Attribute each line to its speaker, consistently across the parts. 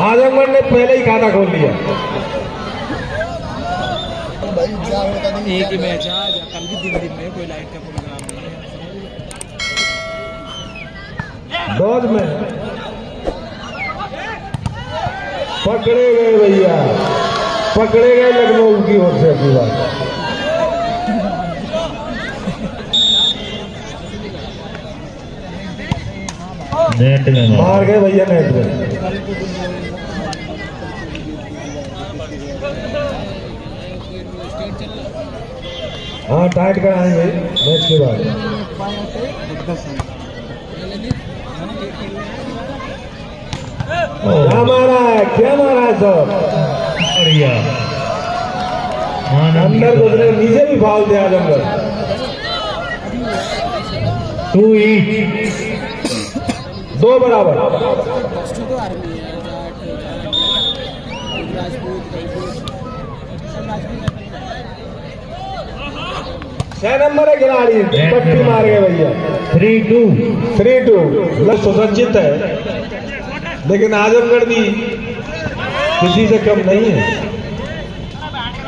Speaker 1: आजमगढ़ ने पहले ही खाता खोल लिया।
Speaker 2: एक ही मैच है, कल भी दिन में कोई लाइट का प्रोग्राम नहीं है।
Speaker 1: दौड़ में पकड़े गए भैया, पकड़े गए लखनऊ की ओर से अपनी बात।
Speaker 3: नेट में
Speaker 1: मार गए भैया, नेट में। हाँ टाइट कराएंगे मैच के बाद। क्या मारा है, क्या मारा है सब
Speaker 3: बढ़िया।
Speaker 1: अंदर गुजरे, नीचे भी फाउल दिया आजमगढ़।
Speaker 3: 2 each,
Speaker 1: 2 बराबर। छह नंबर है खिलाड़ी, पट्टी मार गए भैया। 3-2 सुसज्जित है, लेकिन आजमगढ़ भी किसी से कम नहीं है।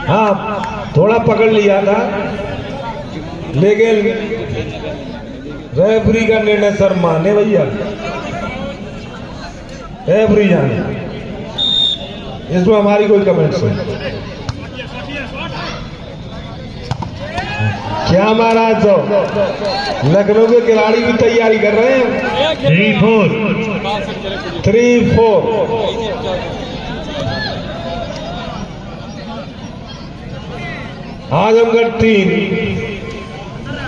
Speaker 1: हाँ थोड़ा पकड़ लिया था, लेकिन रेफरी का निर्णय सर माने भैया, रेफरी जाने, इसमें हमारी कोई कमेंट्स नहीं। क्या महाराज तो लखनऊ के खिलाड़ी भी तैयारी कर रहे हैं। 3-4 आजमगढ़ 3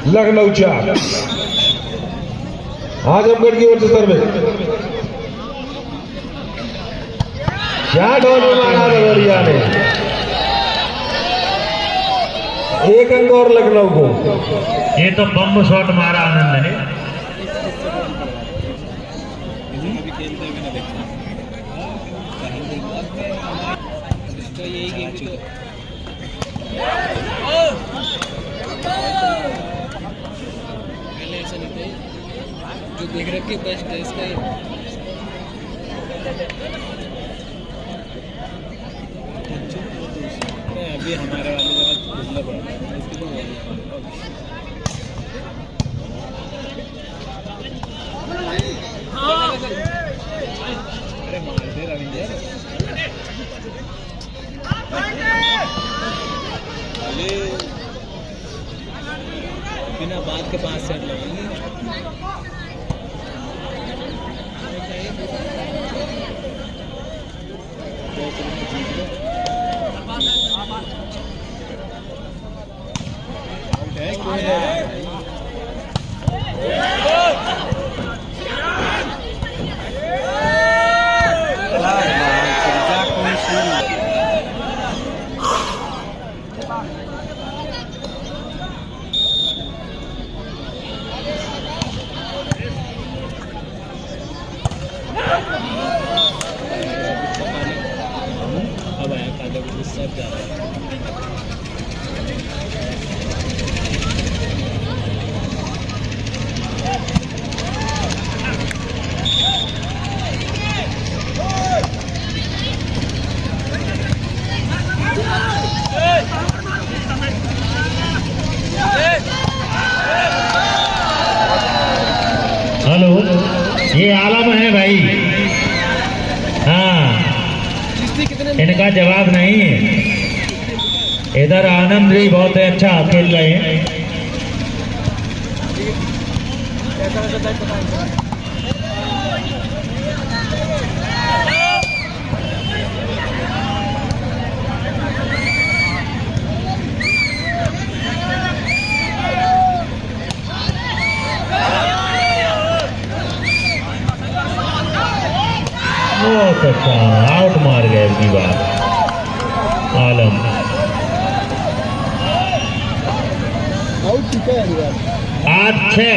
Speaker 1: लखनऊ 4। आजमगढ़ की ओर से सर्वे, क्या ढोल मारा दरोरिया ने। 1 अंक और लखनऊ को।
Speaker 3: ये तो बम शॉट मारा आनंद ने।
Speaker 2: जो देख रखे बेस्ट है इसका। अभी हमारे वाले जगह पड़ा। अरे मार दे रविंदर, बिना बात के 5 सेट लगेंगे। अब आया काले को सब जा रहा है।
Speaker 3: हेलो, ये आलम है भाई। हाँ इनका जवाब नहीं है। इधर आनंद भी बहुत अच्छा खेल रहे हैं। बहुत अच्छा आउट मार गए अगली बार आलम।
Speaker 2: आउट ठीक है
Speaker 3: 8-6।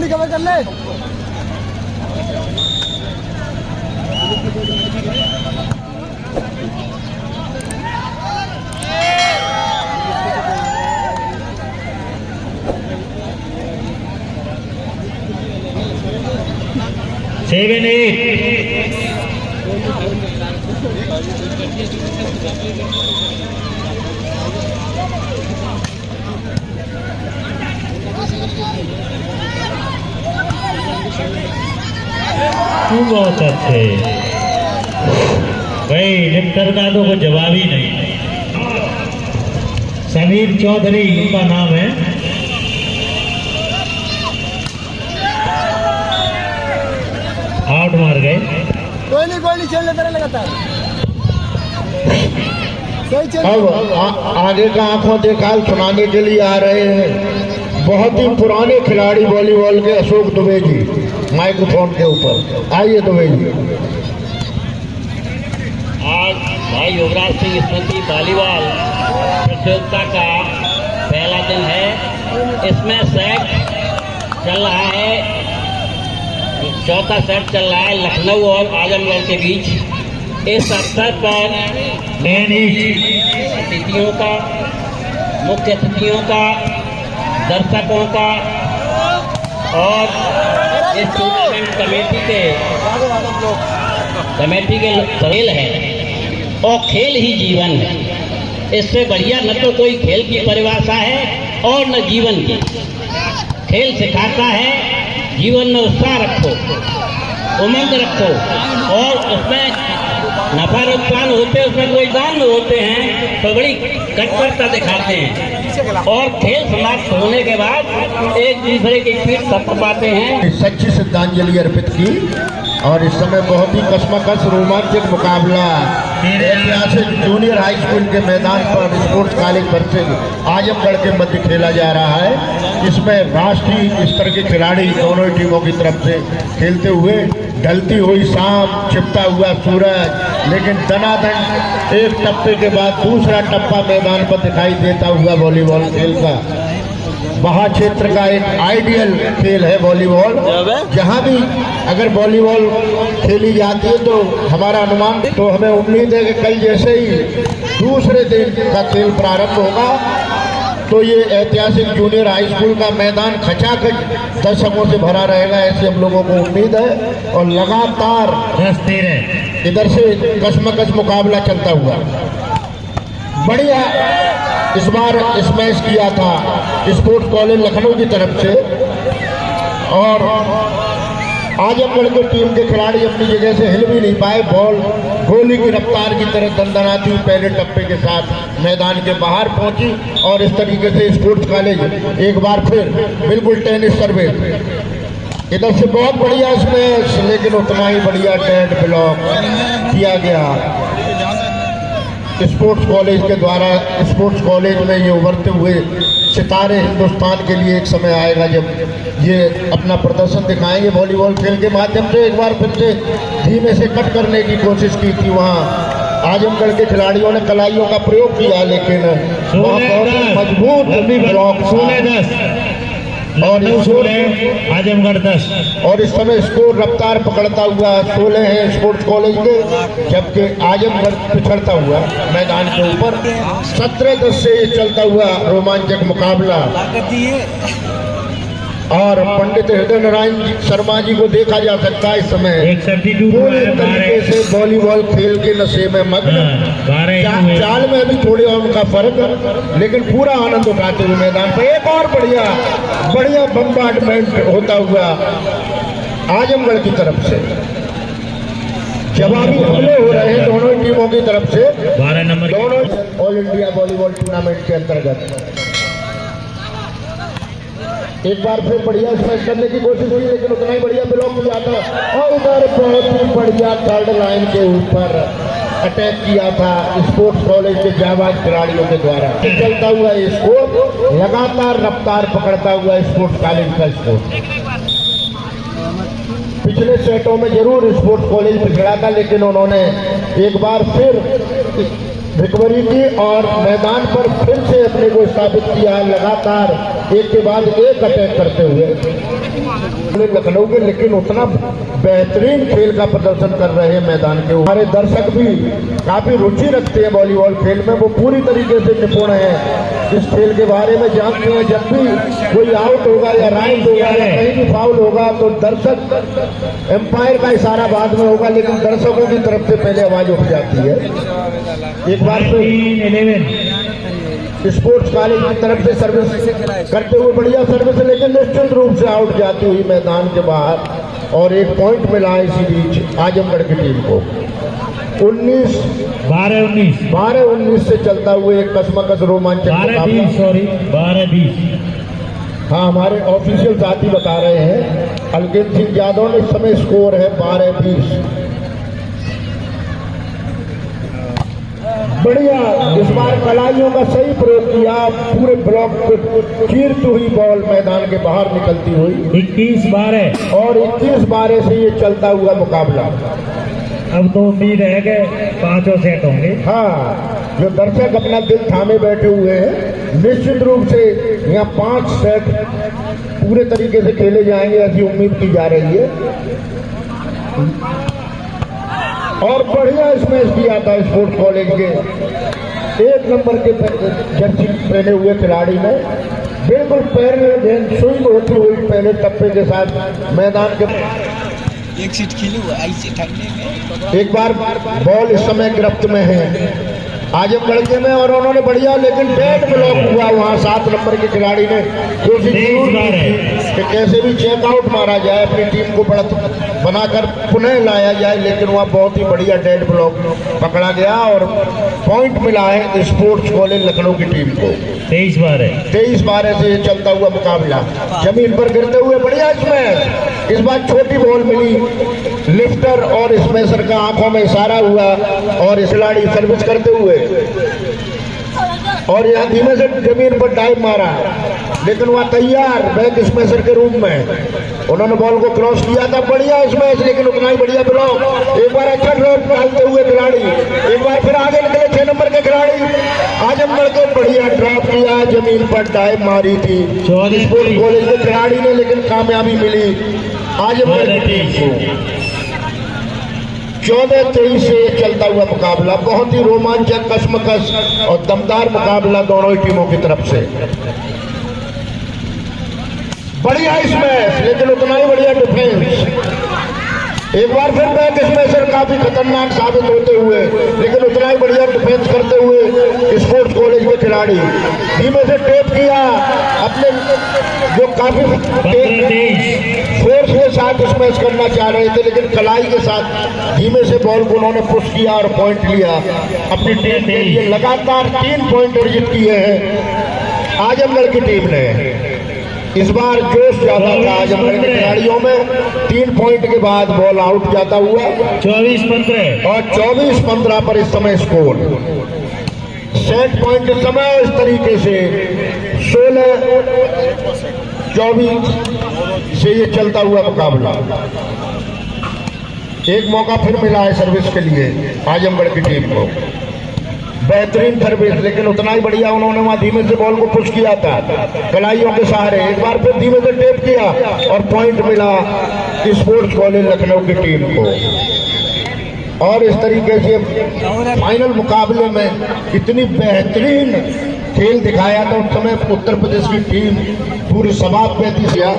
Speaker 2: कवर कर ले।
Speaker 3: 7-8 बहुत अच्छे भाई, निपटर का तो कोई जवाब ही नहीं। समीर चौधरी उनका नाम है। आउट मार गए।
Speaker 2: कोई नहीं चल लेते रहे लगातार।
Speaker 4: अब आगे का आंखों देखाल सुनाने के लिए आ रहे हैं बहुत ही पुराने खिलाड़ी वॉलीबॉल के अशोक दुबे जी, माइक्रोफोन के ऊपर। आइए दुबे जी।
Speaker 5: आज भाई युवराज सिंह स्मृति वॉलीबॉल प्रतियोगिता का पहला दिन है। इसमें सेट चल रहा है, चौथा सेट चल रहा है लखनऊ और आजमगढ़ के बीच। इस अवसर पर अतिथियों का, मुख्य अतिथियों का, दर्शकों का और इस टूर्नामेंट कमेटी के खेल है और खेल ही जीवन है। इससे बढ़िया न तो कोई खेल की परिभाषा है और न जीवन की। खेल सिखाता है जीवन में उत्साह रखो, उमंग रखो और उसमें नफा नुकसान होते, उसमें कोई दान में होते हैं तो बड़ी कटकरता दिखाते हैं और खेल समाप्त होने के बाद एक दूसरे की पीठ थपथपाते हैं।
Speaker 4: सच्ची श्रद्धांजलि अर्पित की और इस समय बहुत ही कशमकश रोमांचक मुकाबला ऐतिहासिक जूनियर हाई स्कूल के मैदान पर स्पोर्ट्स कॉलेज वर्सेज आजमगढ़ के मध्य खेला जा रहा है। इसमें राष्ट्रीय स्तर के खिलाड़ी दोनों ही टीमों की तरफ से खेलते हुए, ढलती हुई शाम, छिपता हुआ सूरज, लेकिन दनादन एक टप्पे के बाद दूसरा टप्पा मैदान पर दिखाई देता हुआ वॉलीबॉल खेल का। वहाँ क्षेत्र का एक आइडियल खेल है वॉलीबॉल। जहाँ भी अगर वॉलीबॉल खेली जाती है तो हमारा अनुमान, तो हमें उम्मीद है कि कल जैसे ही दूसरे दिन का खेल प्रारंभ होगा तो ये ऐतिहासिक जूनियर हाई स्कूल का मैदान खचाखच दर्शकों से भरा रहेगा, ऐसे हम लोगों को उम्मीद है। और लगातार
Speaker 3: 10-13
Speaker 4: इधर से कशमकश मुकाबला चलता हुआ बढ़िया इस बार स्मैश किया था स्पोर्ट्स कॉलेज लखनऊ की तरफ से और आजमगढ़ की टीम के खिलाड़ी अपनी जगह से हिल भी नहीं पाए। बॉल गोली की रफ्तार की तरह दंदनाती हुई पहले टप्पे के साथ मैदान के बाहर पहुंची और इस तरीके से स्पोर्ट्स कॉलेज एक बार फिर बिल्कुल टेनिस सर्वे इधर से बहुत बढ़िया स्मैश, लेकिन उतना ही बढ़िया डेड ब्लॉक किया गया स्पोर्ट्स कॉलेज के द्वारा। स्पोर्ट्स कॉलेज में ये उभरते हुए सितारे हिंदुस्तान के लिए एक समय आएगा जब ये अपना प्रदर्शन दिखाएंगे वॉलीबॉल खेल के माध्यम से। एक बार फिर से धीमे से कट करने की कोशिश की थी वहाँ आजमगढ़ के खिलाड़ियों ने कलाइयों का प्रयोग किया, लेकिन वहाँ बहुत मजबूत ब्लॉक और
Speaker 3: आजमगढ़ 10
Speaker 4: और इस समय स्कोर रफ्तार पकड़ता हुआ 16 है स्पोर्ट्स कॉलेज के, जबकि आजमगढ़ पिछड़ता हुआ मैदान के ऊपर 17-10 से चलता हुआ रोमांचक मुकाबला। और पंडित हृदय नारायण शर्मा जी को देखा जा सकता है इस समय पूरे तरीके से वॉलीबॉल खेल के नशे में मग्न। चाल में भी थोड़े और उनका फर्क, लेकिन पूरा आनंद उठाते हुए मैदान पर एक और बढ़िया बम्बार्डमेंट होता हुआ आजमगढ़ की तरफ से जवाबी हमले हो रहे हैं दोनों टीमों की तरफ से।
Speaker 3: 12 नंबर
Speaker 4: दोनों ऑल इंडिया वॉलीबॉल टूर्नामेंट के अंतर्गत एक बार फिर बढ़िया स्मैश करने की कोशिश की, लेकिन उतना ही बढ़िया ब्लॉक किया था और उधर बहुत ही बढ़िया थर्ड लाइन के ऊपर अटैक किया था स्पोर्ट्स कॉलेज के जाबाज खिलाड़ियों के द्वारा। चलता हुआ स्कोर लगातार रफ्तार पकड़ता हुआ स्पोर्ट्स कॉलेज का स्कोर। पिछले सेटों में जरूर स्पोर्ट्स कॉलेज पिछड़ा था, लेकिन उन्होंने एक बार फिर रिकवरी की और मैदान पर फिर से अपने को स्थापित किया। लगातार एक के बाद एक अटैक करते हुए लखनऊ के, लेकिन उतना बेहतरीन खेल का प्रदर्शन कर रहे हैं मैदान के। हमारे दर्शक भी काफी रुचि रखते हैं वॉलीबॉल खेल में, वो पूरी तरीके से निपुण है इस खेल के बारे में, जानते हैं जब भी कोई आउट होगा या राइट होगा या कहीं भी फाउल होगा तो दर्शक एम्पायर का इशारा बाद में होगा, लेकिन दर्शकों की तरफ से पहले आवाज उठ जाती है। एक बार फिर स्पोर्ट्स कॉलेज की तरफ से सर्विस करते हुए बढ़िया सर्विस, लेकिन निश्चित रूप से आउट जाती हुई मैदान के बाहर, और एक पॉइंट मिला इसी बीच आजमगढ़ की टीम को। 12-19 से चलता हुआ एक कसमकस रोमांचक
Speaker 3: 12-20
Speaker 4: हाँ, हमारे ऑफिशियल साथी बता रहे हैं अलकेत सिंह यादव ने, इस समय स्कोर है 12-20। बढ़िया इस बार कलाइयों का सही प्रयोग किया, पूरे ब्लॉक को चीरती हुई बॉल मैदान के बाहर निकलती हुई
Speaker 3: 21-12
Speaker 4: और 21-12 से ये चलता हुआ मुकाबला।
Speaker 3: अब तो उम्मीद है कि 5 सेट होंगे।
Speaker 4: हाँ, जो दर्शक अपना दिल थामे बैठे हुए हैं, निश्चित रूप से यहाँ 5 सेट पूरे तरीके से खेले जाएंगे ऐसी उम्मीद की जा रही है। और बढ़िया स्मैश किया था स्पोर्ट्स कॉलेज के 1 नंबर के जर्सी पहने हुए खिलाड़ी ने, बिल्कुल पैर में गेंद स्विंग होती हुई पहले टप्पे के साथ मैदान के
Speaker 2: एक सीट खेली हुआ ऐसे ठंडे में।
Speaker 4: एक बार बॉल इस समय गिरफ्त में है आजमगढ़ के में, और उन्होंने बढ़िया, लेकिन डेड ब्लॉक हुआ वहां 7 नंबर के खिलाड़ी ने कोशिश कि कैसे भी चेकआउट मारा जाए, अपनी टीम को बढ़त बनाकर पुनः लाया जाए, लेकिन वहाँ बहुत ही बढ़िया डेड ब्लॉक पकड़ा गया और पॉइंट मिला है स्पोर्ट्स कॉलेज लखनऊ की टीम को। 23-12 से चलता हुआ मुकाबला जमीन पर गिरते हुए बढ़िया स्मैश। इस बार छोटी बॉल मिली, लिफ्टर और स्मैशर का आंखों में इशारा हुआ और इस खिलाड़ी सर्विस करते हुए और यहाँ धीमे से जमीन पर डाइव मारा, लेकिन वह तैयार बैक स्मैशर के रूप में उन्होंने बॉल को क्रॉस किया था। बढ़िया स्मैश, लेकिन उतना ही बढ़िया ब्लॉक। एक बार अच्छा ड्रॉप डालते हुए खिलाड़ी, एक बार फिर आगे निकले 6 नंबर के खिलाड़ी आजमगढ़ को, बढ़िया ड्रॉप किया, जमीन पर डाइव मारी थी स्पोर्ट्स कॉलेज के खिलाड़ी ने, लेकिन कामयाबी मिली आजमगढ़ की टीम को। 14-23 से चलता हुआ मुकाबला, बहुत ही रोमांचक, कसमकस और दमदार मुकाबला दोनों ही टीमों की तरफ से। बढ़िया स्मैश, लेकिन उतना ही बढ़िया डिफेंस। एक बार फिर बैक स्मैशर काफी खतरनाक साबित होते हुए, लेकिन उतना ही बढ़िया डिफेंस करते हुए स्पोर्ट्स कॉलेज के खिलाड़ी धीमे से टेप किया, अपने जो काफी फोर्स के साथ स्मैश करना चाह रहे थे, लेकिन कलाई के साथ धीमे से बॉल को उन्होंने पुश किया और पॉइंट लिया। अपनी टीम के लिए लगातार 3 पॉइंट अर्जित किए हैं आजमगढ़ की टीम ने। इस बार जोश ज्यादा था आजमगढ़ के खिलाड़ियों में। 3 पॉइंट के बाद बॉल आउट जाता हुआ
Speaker 3: 24-15
Speaker 4: और 24-15 पर इस समय स्कोर। सेट पॉइंट इस समय इस तरीके से 16-24 से ये चलता हुआ मुकाबला। एक मौका फिर मिला है सर्विस के लिए आजमगढ़ की टीम को, बेहतरीन सर्विस, लेकिन उतना ही बढ़िया उन्होंने वहां धीमे से बॉल को पुश किया था कलाइयों के सहारे। एक बार फिर धीमे से टेप किया और पॉइंट मिला स्पोर्ट्स कॉलेज लखनऊ की टीम को। और इस तरीके से फाइनल मुकाबले में इतनी बेहतरीन खेल दिखाया था उस समय उत्तर प्रदेश की टीम पूरी समाप्ति किया,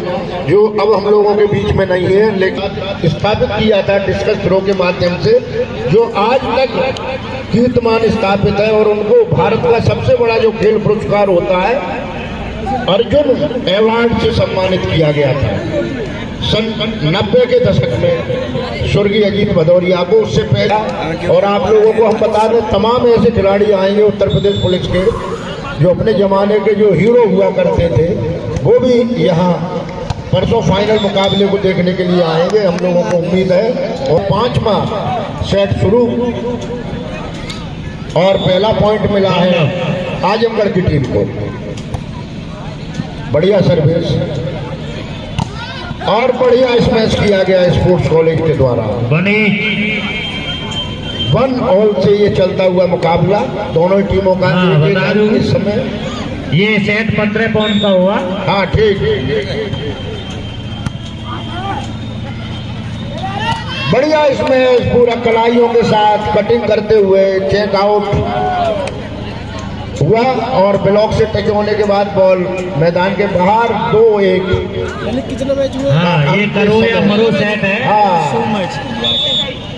Speaker 4: जो अब हम लोगों के बीच में नहीं है, लेकिन स्थापित किया था डिस्कस थ्रो के माध्यम से, जो आज तक कीर्तिमान स्थापित है। और उनको भारत का सबसे बड़ा जो खेल पुरस्कार होता है अर्जुन अवार्ड से सम्मानित किया गया था सन 90 के दशक में स्वर्गीय अजीत भदौरिया को, उससे पहले। और आप लोगों को हम बता दें, तमाम ऐसे खिलाड़ी आएंगे उत्तर प्रदेश पुलिस के जो अपने जमाने के जो हीरो हुआ करते थे, वो भी यहाँ परसों फाइनल मुकाबले को देखने के लिए आएंगे, हम लोगों को उम्मीद है। और 5वां सेट शुरू और पहला पॉइंट मिला है आजमगढ़ की टीम को। बढ़िया सर्विस और बढ़िया स्मैश किया गया स्पोर्ट्स कॉलेज के द्वारा। 1 ऑल से ये चलता हुआ मुकाबला दोनों टीमों का। इस समय
Speaker 3: ये सेट 15 पॉइंट का हुआ।
Speaker 4: हाँ ठीक। बढ़िया इसमें पूरा कलाइयों के साथ कटिंग करते हुए चेक आउट हुआ और ब्लॉक से टच होने के बाद बॉल मैदान के बाहर 2-1।
Speaker 2: कितना मैच हुआ?
Speaker 3: हाँ, ये करो या मरो सेट है।
Speaker 4: हाँ,
Speaker 2: सो मैच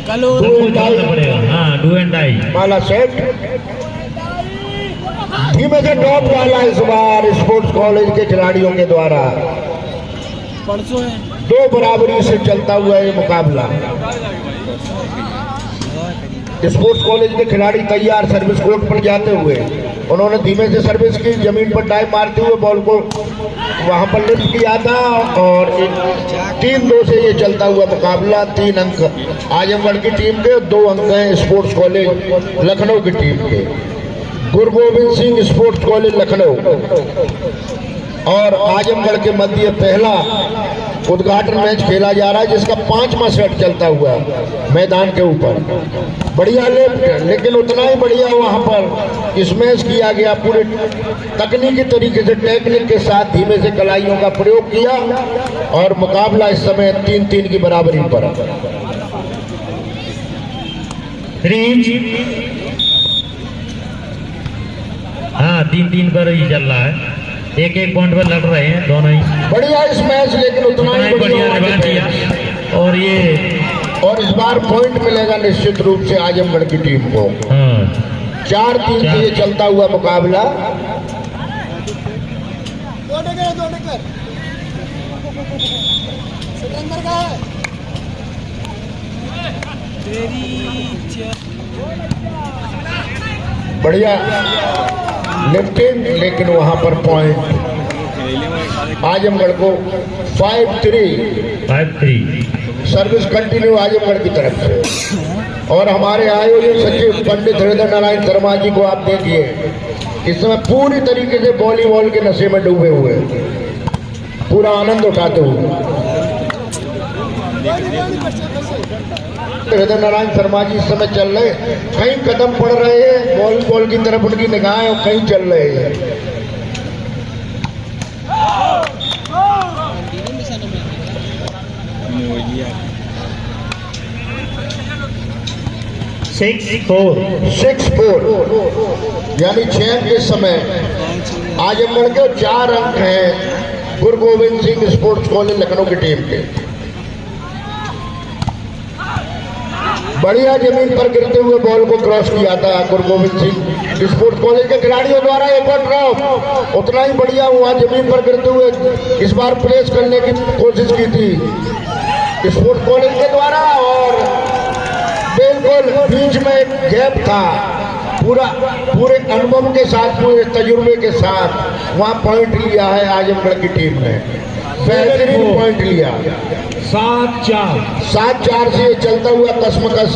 Speaker 2: कल और
Speaker 3: सबको जीतना पड़ेगा। हाँ, डू एंड डाई
Speaker 4: वाला सेट धीमे से टॉप वाला इस बार स्पोर्ट्स कॉलेज के खिलाड़ियों के द्वारा
Speaker 2: परसों है
Speaker 4: 2 बराबरी से चलता हुआ ये मुकाबला। स्पोर्ट्स कॉलेज के खिलाड़ी तैयार सर्विस कोर्ट पर जाते हुए उन्होंने धीमे से सर्विस की, जमीन पर डाइव मारते हुए बॉल को वहां पर लिफ्ट किया था और 3-2 से ये चलता हुआ मुकाबला। 3 अंक आजमगढ़ की टीम के, 2 अंक हैं स्पोर्ट्स कॉलेज लखनऊ की टीम के। गुरु गोविंद सिंह स्पोर्ट्स कॉलेज लखनऊ और आजमगढ़ के मध्य पहला उद्घाटन मैच खेला जा रहा है जिसका 5वां सेट चलता हुआ मैदान के ऊपर। बढ़िया लेफ्ट, लेकिन उतना ही बढ़िया वहां पर स्मैश किया गया। पूरे तकनीकी तरीके से टेक्निक के साथ धीमे से कलाइयों का प्रयोग किया और मुकाबला इस समय 3-3 की बराबरी पर।
Speaker 3: रेंज हाँ 3-3 पर ही चल रहा है। 1-1 पॉइंट पर लड़ रहे हैं दोनों ही।
Speaker 4: बढ़िया इस मैच, लेकिन उतना ही
Speaker 3: बढ़िया
Speaker 4: बढ़िया
Speaker 3: किया और
Speaker 4: इस बार पॉइंट मिलेगा निश्चित रूप से आजमगढ़ की टीम को।
Speaker 3: हाँ
Speaker 4: 4-3 से ये चलता हुआ मुकाबला। बढ़िया लिफ्टिंग, लेकिन वहां पर पॉइंट आजमगढ़ को 5-3 सर्विस कंटिन्यू आजमगढ़ की तरफ से। और हमारे आयोजक सचिव पंडित हृदय नारायण शर्मा जी को आप देखिए, इस समय पूरी तरीके से वॉलीबॉल के नशे में डूबे हुए, पूरा आनंद उठाते हुए। हृदय नारायण शर्मा जी इस समय चल रहे, कहीं कदम पड़ रहे हैं वॉलीबॉल की तरफ उनकी निगाहें और कहीं चल रहे हैं। 6-4 यानी 6 के समय आजमगढ़ के 4 अंक हैं गुरु गोविंद सिंह स्पोर्ट्स कॉलेज लखनऊ की टीम के। बढ़िया जमीन पर गिरते हुए बॉल को क्रॉस किया था गुरु गोविंद सिंह स्पोर्ट्स कॉलेज के खिलाड़ियों द्वारा। एक और ड्रॉप, उतना ही बढ़िया हुआ जमीन पर गिरते हुए इस बार प्रेस करने की कोशिश की थी स्पोर्ट्स कॉलेज के द्वारा और बिल्कुल बीच में एक गैप था। पूरे अनुभव के साथ, पूरे तजुर्बे के साथ वहां पॉइंट लिया है आजमगढ़ की टीम ने, बेहतरीन पॉइंट लिया। 7-4 से चलता हुआ कसमकस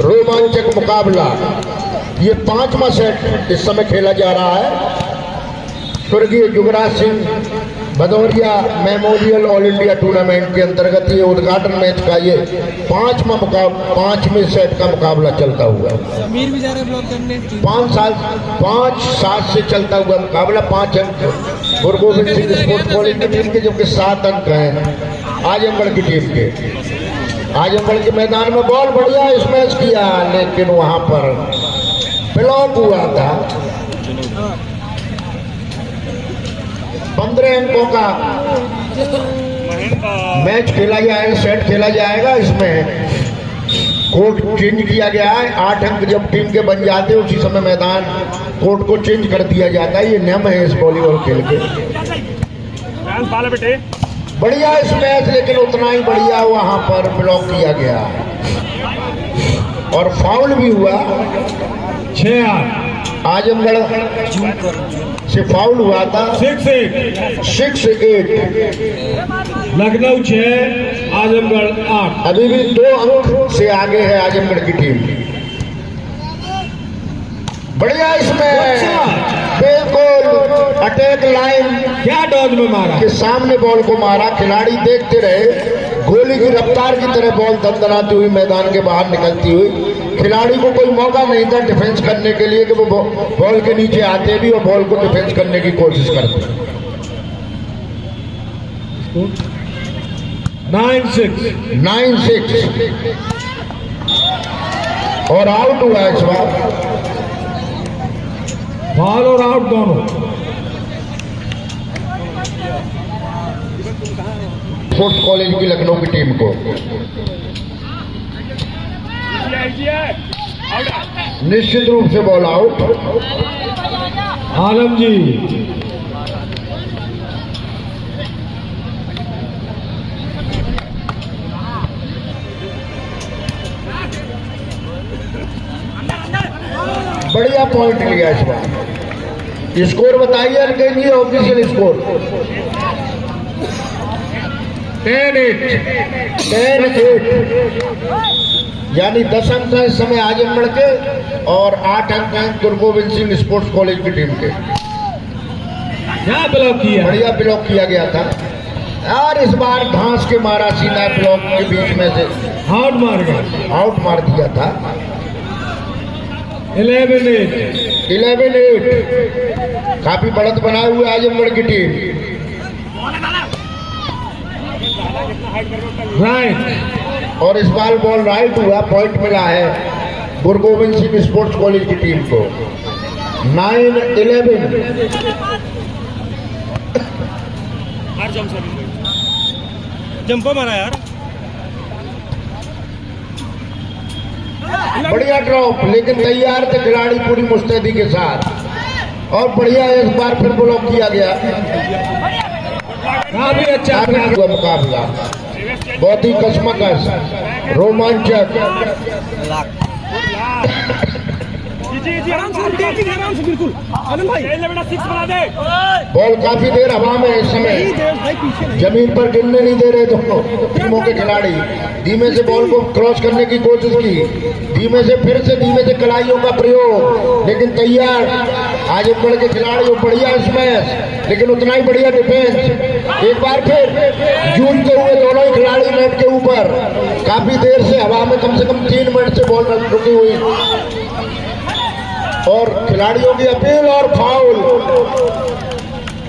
Speaker 4: रोमांचक मुकाबला। ये 5वां सेट इस समय खेला जा रहा है। स्वर्गीय Yuvraj Singh Bhadauria memorial all India tournament के अंतर्गत ये उद्घाटन मैच का ये 5वें सेट का मुकाबला चलता हुआ।
Speaker 2: समीर भी जा रहे ब्लॉक करने।
Speaker 4: 5-7 से चलता हुआ मुकाबला। 5 अंक गुरु गोविंद सिंह स्पोर्ट्स कॉलेज की टीम के, जबकि 7 अंक हैं आजमगढ़ की टीम के। आजमगढ़ के मैदान में बॉल बढ़िया स्मैश किया, लेकिन वहां पर ब्लॉक हुआ था। 15 अंकों का मैच खेला जाएगा, सेट खेला जाएगा। इसमें कोर्ट चेंज किया गया है। 8 अंक जब टीम के बन जाते हैं उसी समय मैदान कोर्ट को चेंज कर दिया जाता है। ये नियम है इस वॉलीबॉल खेल के। बढ़िया इस मैच, लेकिन उतना ही बढ़िया वहां पर ब्लॉक किया गया और फाउल भी हुआ।
Speaker 1: 6-8
Speaker 4: आजमगढ़ से फाउल हुआ था। 6-8
Speaker 1: लखनऊ 6 आजमगढ़ 8।
Speaker 4: अभी भी 2 अंक से आगे है आजमगढ़ की टीम। बढ़िया इसमें बिल्कुल अटैक लाइन
Speaker 1: क्या डॉज में मारा
Speaker 4: के सामने बॉल को मारा। खिलाड़ी देखते रहे, गोली की रफ्तार की तरह बॉल दंदनाती हुई मैदान के बाहर निकलती हुई। खिलाड़ी को कोई मौका नहीं था डिफेंस करने के लिए कि वो बॉल के नीचे आते भी और बॉल को डिफेंस करने की कोशिश करते।
Speaker 1: 9-6
Speaker 4: और आउट हुआ इस बार।
Speaker 1: बॉल और आउट दोनों।
Speaker 4: स्पोर्ट्स कॉलेज की लखनऊ की टीम को निश्चित रूप से बॉल आउट।
Speaker 1: आलम जी
Speaker 4: बढ़िया पॉइंट लिया इस बार। स्कोर बताइए अर्केंजी ऑफिशियल स्कोर
Speaker 1: 10-8
Speaker 4: यानी 10 अंक हैं इस समय आजमगढ़ के और 8 अंक हैं गुरु गोविंद सिंह स्पोर्ट्स कॉलेज की टीम के।
Speaker 1: क्या ब्लॉक किया?
Speaker 4: बढ़िया ब्लॉक किया गया था और इस बार घास के मारा सीधा ब्लॉक के बीच में से
Speaker 1: आउट मार गया।
Speaker 4: आउट मार दिया था।
Speaker 1: 11-8
Speaker 4: काफी बढ़त बनाए हुए आजमगढ़ की टीम।
Speaker 1: राइट
Speaker 4: और इस बार बॉल राइट हुआ, पॉइंट मिला है गुरु गोविंद सिंह स्पोर्ट्स कॉलेज की टीम को। 9-11
Speaker 2: जंपो मारा यार।
Speaker 4: बढ़िया ड्रॉप, लेकिन तैयार थे खिलाड़ी पूरी मुस्तैदी के साथ और बढ़िया इस बार फिर ब्लॉक किया गया।
Speaker 1: काफी अच्छा
Speaker 4: हुआ मुकाबला, बहुत ही कशमकश रोमांचक।
Speaker 2: बिल्कुल आनंद भाई
Speaker 4: बॉल काफी देर हवा में इस समय, जमीन पर गिरने नहीं दे रहे दोनों टीमों के खिलाड़ी। धीमे से बॉल को क्रॉस करने की कोशिश की, धीमे से धीमे से कलाइयों का प्रयोग, लेकिन तैयार आजमगढ़ के खिलाड़ी बढ़िया स्मैश, लेकिन उतना ही बढ़िया डिफेंस। एक बार फिर जूझते हुए दोनों ही खिलाड़ी नेट के ऊपर, काफी देर से हवा में, कम से कम 3 मिनट से बॉल रुकी हुई और खिलाड़ियों की अपील और फाउल।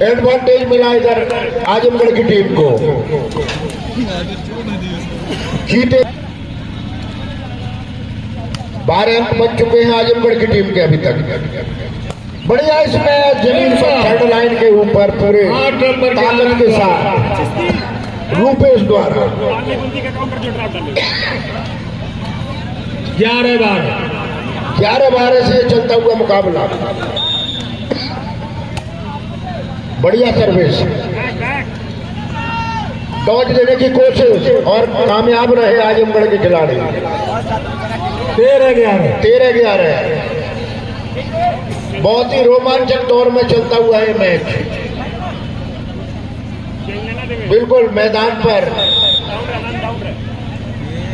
Speaker 4: एडवांटेज मिला इधर आजमगढ़ की टीम को। जीते 12 अंक बच चुके हैं आजमगढ़ की टीम के अभी तक। बढ़िया इसमें जमीन पर थर्ड लाइन के ऊपर पूरे ताकत के साथ रूपेश द्वारा 11-12 से चलता हुआ मुकाबला। बढ़िया सर्विस, डॉज देने की कोशिश और कामयाब रहे आजमगढ़ के खिलाड़ी। 13-11 बहुत ही रोमांचक दौर में चलता हुआ है मैच। बिल्कुल मैदान पर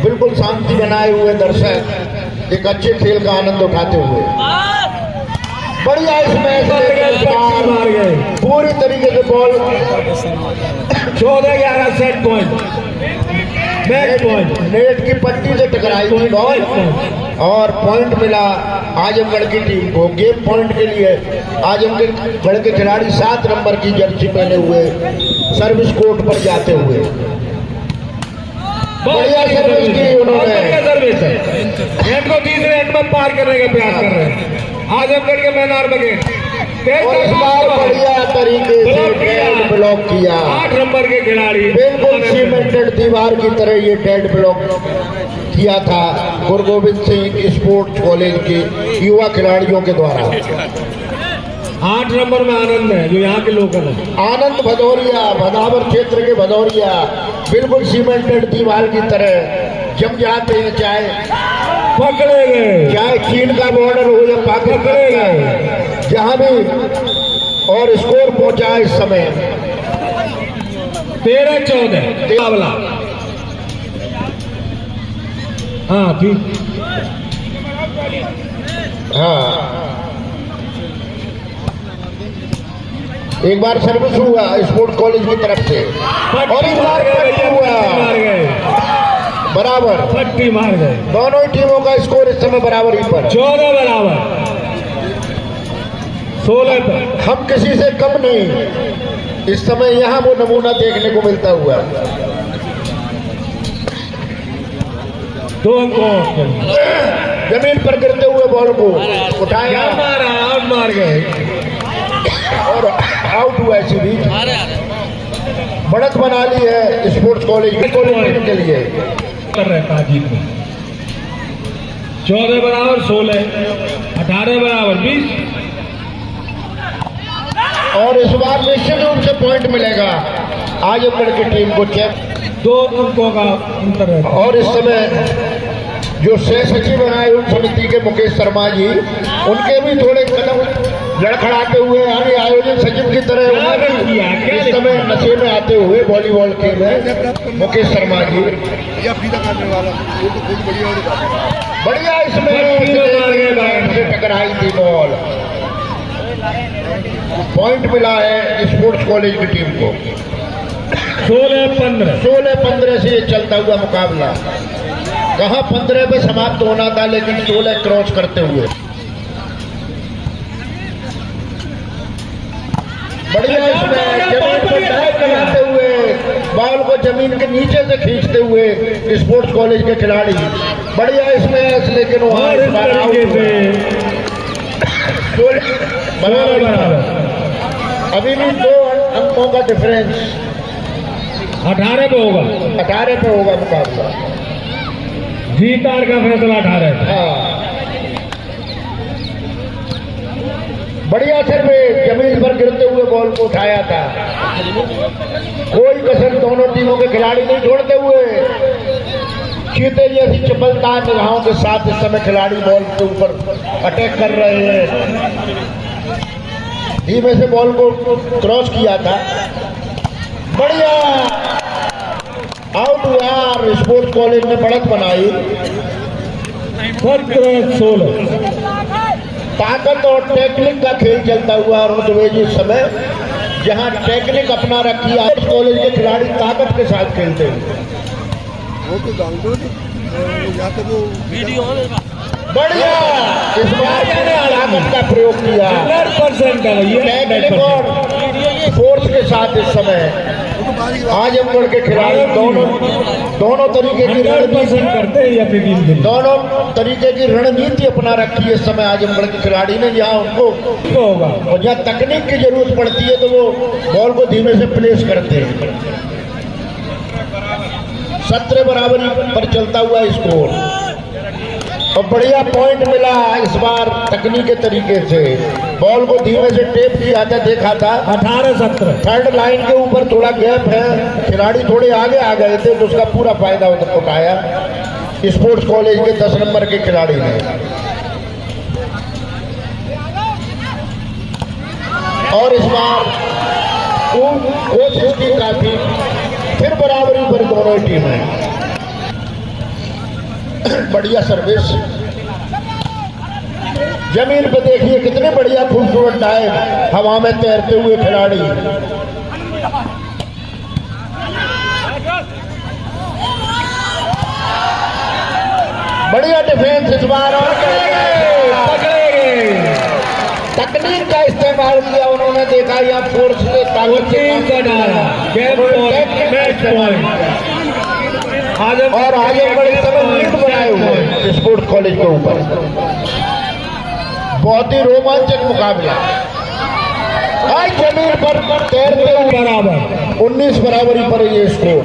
Speaker 4: बिल्कुल शांति बनाए हुए दर्शक एक अच्छे खेल का आनंद उठाते हुए बढ़िया इस मैच मार गए पूरी तरीके से ball
Speaker 1: 14-11 set point, match point.
Speaker 4: Net की पट्टी से टकराई हुई बॉल और पॉइंट मिला आजमगढ़ की टीम को। गेम पॉइंट के लिए आजमगढ़ के खिलाड़ी 7 नंबर की जर्सी पहने हुए सर्विस कोर्ट पर जाते हुए बढ़िया सर्विस की उन्होंने।
Speaker 1: सर्विस है एंड को तीसरे एंड में पार करने का प्रयास कर रहे हैं आजमगढ़ के मैदान में।
Speaker 4: और इस बार बढ़िया तरीके से डेड ब्लॉक किया।
Speaker 1: 8 नंबर के खिलाड़ी
Speaker 4: बिल्कुल सीमेंटेड दीवार की तरह ये डेड ब्लॉक किया था गुरु गोविंद सिंह स्पोर्ट्स कॉलेज के युवा खिलाड़ियों के द्वारा।
Speaker 1: 8 नंबर में आनंद है जो यहाँ के लोकल है।
Speaker 4: आनंद भदौरिया, भदावर क्षेत्र के भदौरिया, बिल्कुल सीमेंटेड दीवार की तरह जम जाते हैं, चाहे
Speaker 1: पकड़े गए,
Speaker 4: चाहे चीन का बॉर्डर हो या पाकिस्तान का, जहां भी। और स्कोर पहुंचा इस समय
Speaker 1: 13-14 मुकाबला। हाँ ठीक,
Speaker 4: हाँ एक बार सर्विस हुआ स्पोर्ट्स कॉलेज की तरफ से और एक बार हुआ बराबर बराबर,
Speaker 1: पट्टी मार गए।
Speaker 4: दोनों ही टीमों का स्कोर इस समय बराबरी पर।
Speaker 1: 14 बराबर 16 पर।
Speaker 4: हम किसी से कम नहीं, इस समय यहाँ वो नमूना देखने को मिलता हुआ।
Speaker 1: 2 अंकों
Speaker 4: जमीन पर गिरते हुए बॉल को उठाया,
Speaker 1: मारा, आउट मार गए
Speaker 4: और आउट हुआ। ऐसी भी बढ़त बना ली है स्पोर्ट्स कॉलेज के लिए।
Speaker 1: कर रहे ताजीत में 14 बराबर 16, 18 बराबर 20।
Speaker 4: और इस बार निश्चित रूप से पॉइंट मिलेगा आजमगढ़ की टीम को। चेक
Speaker 1: 2 अंकों का अंतर है।
Speaker 4: और इस समय जो सह सचिव बनाए उन समिति के मुकेश शर्मा जी, उनके भी थोड़े कदम लड़खड़ाते हुए, यानी आयोजन सचिव की तरह उन्हें भी इस समय नशे में आते हुए वॉलीबॉल खेल रहे मुकेश शर्मा जी। बढ़िया इसमें से टकराई थी बॉल, पॉइंट मिला है स्पोर्ट्स कॉलेज की टीम को। 16-15 से ये चलता हुआ मुकाबला, कहाँ 15 पे समाप्त होना था, लेकिन 16 क्रॉस करते हुए। बढ़िया इसमें जमीन पर डाइव कराते हुए, बॉल को जमीन के नीचे से खींचते हुए स्पोर्ट्स कॉलेज के खिलाड़ी। बढ़िया इसमें, लेकिन वहां अभी भी 2 अंकों का डिफरेंस।
Speaker 1: 18 पे होगा,
Speaker 4: 18 पे होगा मुकाबला।
Speaker 1: जीत हार का फैसला 18 है।
Speaker 4: हाँ, बढ़िया सर में जमीन पर गिरते हुए बॉल को उठाया था, कोई कसर दोनों टीमों के खिलाड़ी नहीं छोड़ते हुए। चीते जैसी चपलता निगाहों के साथ इस समय खिलाड़ी बॉल के ऊपर अटैक कर रहे हैं। धीमे से बॉल को क्रॉस किया था, बढ़िया आउट हुआ और स्पोर्ट्स कॉलेज ने बढ़त बनाई।
Speaker 1: 16
Speaker 4: ताकत और टेक्निक का खेल चलता हुआ और इस समय जहां टेक्निक अपना रखी स्पोर्ट्स कॉलेज के खिलाड़ी ताकत के साथ खेलते हैं। बढ़िया इस बार ताकत का प्रयोग किया,
Speaker 1: 100% का
Speaker 4: टेक्निक और फोर्स के साथ इस समय आजमगढ़ के खिलाड़ी दोनों तरीके की रणनीति
Speaker 1: करते हैं अपनी टीम के लिए।
Speaker 4: दोनों तरीके की रणनीति अपना रखी है इस समय आजमगढ़ के खिलाड़ी ने। जहाँ उनको
Speaker 1: होगा
Speaker 4: और जहाँ तकनीक की जरूरत पड़ती है तो वो बॉल को धीमे से प्लेस करते हैं। 17 बराबरी पर चलता हुआ स्कोर और बढ़िया पॉइंट मिला इस बार तकनीक के तरीके से। बॉल को धीमे से टेप किया था, देखा था
Speaker 1: 18-17।
Speaker 4: थर्ड लाइन के ऊपर थोड़ा गैप है, खिलाड़ी थोड़े आगे आ गए थे तो उसका पूरा फायदा उठाया स्पोर्ट्स कॉलेज के 10 नंबर के खिलाड़ी ने। और इस बार कोशिश की काफी, फिर बराबरी पर दोनों टीमें। बढ़िया सर्विस, जमीन पे देखिए कितने बढ़िया खूबसूरत डाइव, हवा में तैरते हुए खिलाड़ी। बढ़िया डिफेंस इस बार और तकनीक का इस्तेमाल किया उन्होंने, देखा यहाँ फोर्स से ताकत से और आजमगढ़ इस समय लीड बनाए हुए स्पोर्ट्स कॉलेज के ऊपर। बहुत ही रोमांचक मुकाबला। आज जमीन पर तैरते हुए
Speaker 1: बराबर
Speaker 4: 19 बराबरी पर ये स्कोर।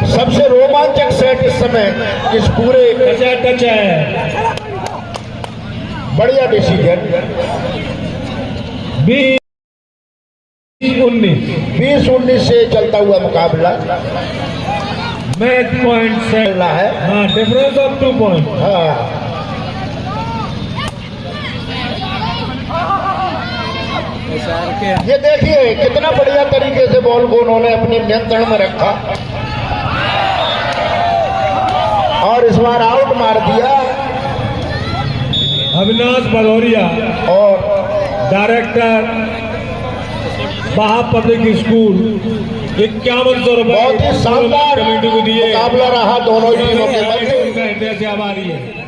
Speaker 4: सबसे रोमांचक सेट इस समय इस पूरे
Speaker 1: टच है।
Speaker 4: बढ़िया डिसीजन। 20-19 से चलता हुआ मुकाबला।
Speaker 1: मैच पॉइंट से
Speaker 4: चल रहा है।
Speaker 1: हाँ, डिफरेंस ऑफ 2 पॉइंट।
Speaker 4: हाँ, ये देखिए कितना बढ़िया तरीके से बॉल को उन्होंने अपने नियंत्रण में रखा और इस बार आउट मार दिया।
Speaker 1: अविनाश भदौरिया
Speaker 4: और
Speaker 1: डायरेक्टर बाहा पब्लिक स्कूल 5100 रुपए
Speaker 4: बहुत ही शानदार
Speaker 1: कमेटी को दिए।
Speaker 4: मुकाबला रहा दोनों टीमों के मध्य।
Speaker 1: उनका हृदय से आभारी है।